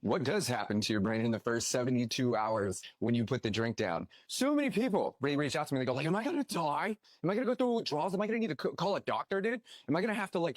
What does happen to your brain in the first 72 hours when you put the drink down? So many people reach out to me. They go like, am I going to die? Am I going to go through withdrawals? Am I going to need to call a doctor, dude? Am I going to have to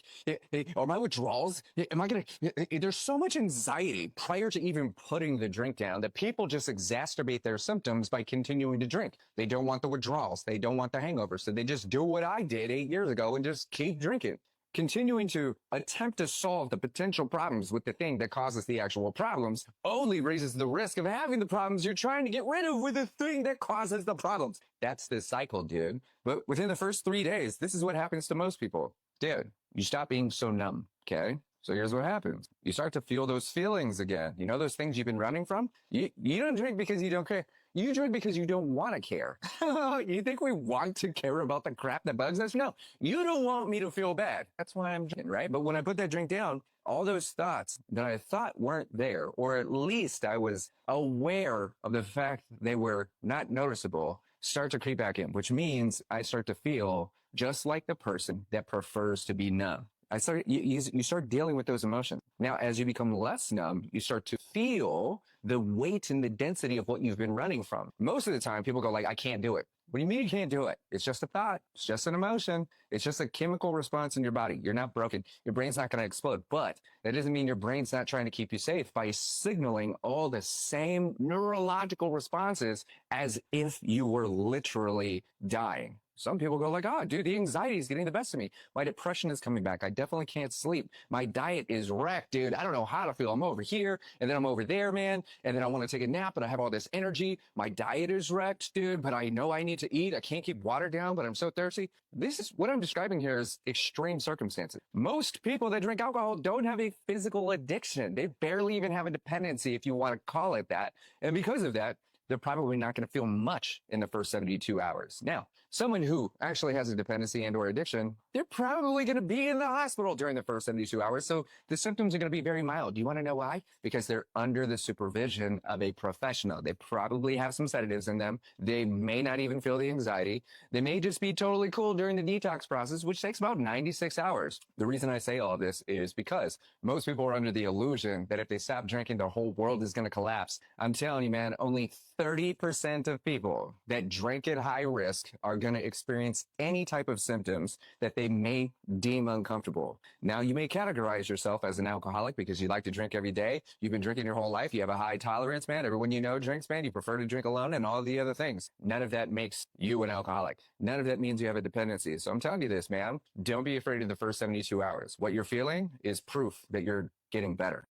are my withdrawals? Am I going to, there's so much anxiety prior to even putting the drink down that people just exacerbate their symptoms by continuing to drink. They don't want the withdrawals. They don't want the hangover. So they just do what I did 8 years ago and just keep drinking. Continuing to attempt to solve the potential problems with the thing that causes the actual problems only raises the risk of having the problems you're trying to get rid of with the thing that causes the problems. That's the cycle, dude. But within the first 3 days, this is what happens to most people. Dude, you stop being so numb, okay? So here's what happens. You start to feel those feelings again. You know those things you've been running from? You don't drink because you don't care. You drink because you don't want to care. You think we want to care about the crap that bugs us? No, you don't want me to feel bad. That's why I'm drinking, right? But when I put that drink down, all those thoughts that I thought weren't there, or at least I was aware of the fact they were not noticeable, start to creep back in, which means I start to feel just like the person that prefers to be numb. You start dealing with those emotions. Now, as you become less numb, you start to feel the weight and the density of what you've been running from. Most of the time, people go like, I can't do it. What do you mean you can't do it? It's just a thought. It's just an emotion. It's just a chemical response in your body. You're not broken. Your brain's not going to explode. But that doesn't mean your brain's not trying to keep you safe by signaling all the same neurological responses as if you were literally dying. Some people go like, oh, dude, the anxiety is getting the best of me. My depression is coming back. I definitely can't sleep. My diet is wrecked, dude. I don't know how to feel. I'm over here and then I'm over there, man. And then I want to take a nap and I have all this energy. My diet is wrecked, dude, but I know I need to eat. I can't keep water down, but I'm so thirsty. This is what I'm describing here is extreme circumstances. Most people that drink alcohol don't have a physical addiction. They barely even have a dependency, if you want to call it that. And because of that, they're probably not going to feel much in the first 72 hours. Now, someone who actually has a dependency and or addiction, they're probably going to be in the hospital during the first 72 hours. So the symptoms are going to be very mild. Do you want to know why? Because they're under the supervision of a professional. They probably have some sedatives in them. They may not even feel the anxiety. They may just be totally cool during the detox process, which takes about 96 hours. The reason I say all of this is because most people are under the illusion that if they stop drinking, the whole world is going to collapse. I'm telling you, man, only 30% of people that drink at high risk are going to experience any type of symptoms that they may deem uncomfortable. Now, you may categorize yourself as an alcoholic because you like to drink every day. You've been drinking your whole life. You have a high tolerance, man. Everyone you know drinks, man. You prefer to drink alone and all the other things. None of that makes you an alcoholic. None of that means you have a dependency. So I'm telling you this, man. Don't be afraid of the first 72 hours. What you're feeling is proof that you're getting better.